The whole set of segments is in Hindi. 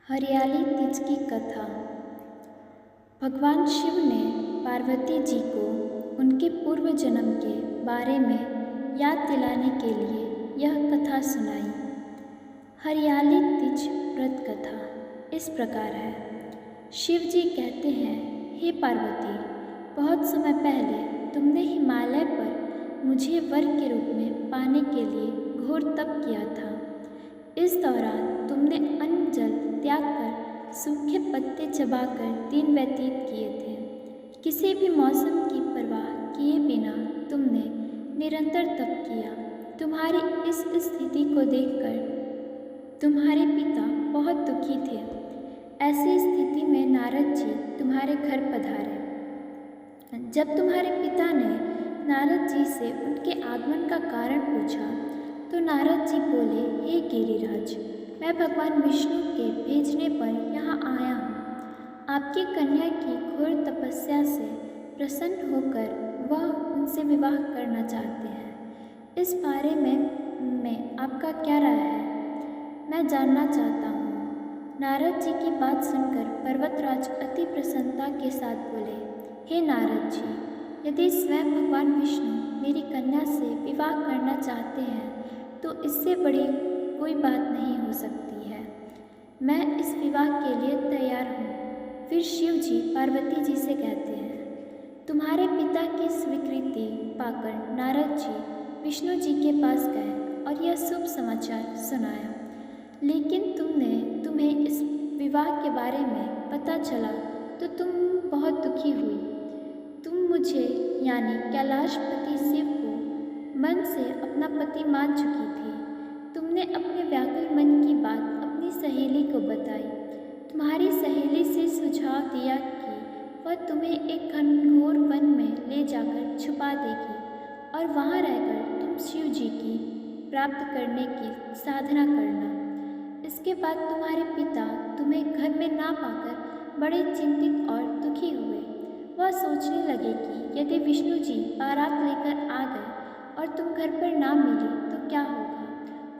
हरियाली तीज की कथा। भगवान शिव ने पार्वती जी को उनके पूर्व जन्म के बारे में याद दिलाने के लिए यह कथा सुनाई। हरियाली तीज व्रत कथा इस प्रकार है। शिव जी कहते हैं, हे पार्वती, बहुत समय पहले तुमने हिमालय पर मुझे वर के रूप में पाने के लिए घोर तप किया था। इस दौरान तुमने अन्न जल त्याग कर सूखे पत्ते चबाकर दिन व्यतीत किए थे। किसी भी मौसम की परवाह किए बिना तुमने निरंतर तप किया। तुम्हारी इस स्थिति को देखकर तुम्हारे पिता बहुत दुखी थे। ऐसी स्थिति में नारद जी तुम्हारे घर पधारे। जब तुम्हारे पिता ने नारद जी से उनके आगमन का कारण पूछा तो नारद जी बोले, हे गिरिराज, मैं भगवान विष्णु के भेजने पर यहाँ आया हूँ। आपकी कन्या की घोर तपस्या से प्रसन्न होकर वह उनसे विवाह करना चाहते हैं। इस बारे में आपका क्या राय है, मैं जानना चाहता हूँ। नारद जी की बात सुनकर पर्वतराज अति प्रसन्नता के साथ बोले, हे नारद जी, यदि स्वयं भगवान विष्णु मेरी कन्या से विवाह करना चाहते हैं तो इससे बड़ी कोई बात नहीं हो सकती है। मैं इस विवाह के लिए तैयार हूँ। फिर शिव जी पार्वती जी से कहते हैं, तुम्हारे पिता की स्वीकृति पाकर नारद जी विष्णु जी के पास गए और यह शुभ समाचार सुनाया। लेकिन तुम्हें इस विवाह के बारे में पता चला तो तुम बहुत दुखी हुई। तुम मुझे यानी कैलाशपति शिव को मन से अपना पति मान चुकी थी। तुमने अपने व्याकुल मन की बात अपनी सहेली को बताई। तुम्हारी सहेली से सुझाव दिया कि वह तुम्हें एक घनघोर वन में ले जाकर छुपा देगी और वहाँ रहकर तुम शिव जी की प्राप्त करने की साधना करना। इसके बाद तुम्हारे पिता तुम्हें घर में ना पाकर बड़े चिंतित और दुखी हुए। वह सोचने लगे कि यदि विष्णु जी बारात लेकर आ गए और तुम घर पर ना मिली तो क्या होगा।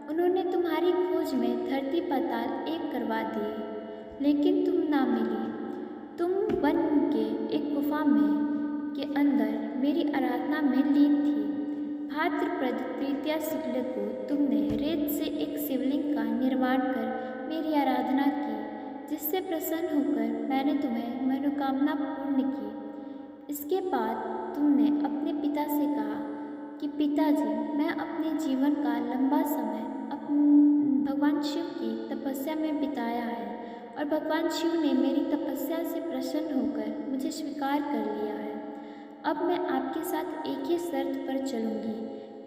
उन्होंने तुम्हारी खोज में धरती पाताल एक करवा दिए, लेकिन तुम ना मिली। तुम वन के एक गुफा में के अंदर मेरी आराधना में लीन थी। भाद्रपद तृतीया शुक्ल को तुमने रेत से एक शिवलिंग का निर्माण कर मेरी आराधना की, जिससे प्रसन्न होकर मैंने तुम्हें मनोकामना पूर्ण की। इसके बाद तुमने अपने पिता से कहा कि पिताजी, मैं अपने जीवन का लंबा समय भगवान शिव की तपस्या में बिताया है और भगवान शिव ने मेरी तपस्या से प्रसन्न होकर मुझे स्वीकार कर लिया है। अब मैं आपके साथ एक ही शर्त पर चलूँगी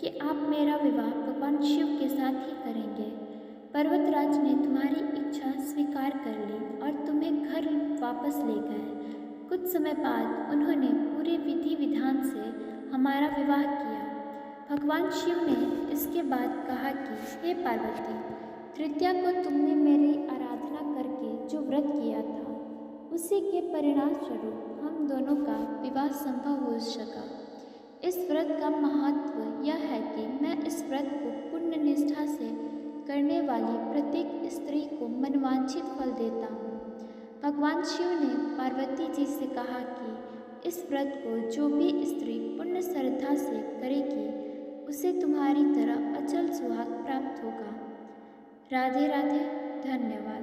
कि आप मेरा विवाह भगवान शिव के साथ ही करेंगे। पर्वतराज ने तुम्हारी इच्छा स्वीकार कर ली और तुम्हें घर वापस ले गए। कुछ समय बाद उन्होंने पूरे विधि विधान से हमारा विवाह किया। भगवान शिव ने इसके बाद कहा कि हे पार्वती, तृतीया को तुमने मेरी आराधना करके जो व्रत किया था उसी के परिणाम स्वरूप हम दोनों का विवाह संभव हो सका। इस व्रत का महत्व यह है कि मैं इस व्रत को पूर्ण निष्ठा से करने वाली प्रत्येक स्त्री को मनवांछित फल देता हूँ। भगवान शिव ने पार्वती जी से कहा कि इस व्रत को जो भी स्त्री पूर्ण श्रद्धा से करेगी उसे तुम्हारी तरह अचल सुहाग प्राप्त होगा। राधे राधे, धन्यवाद।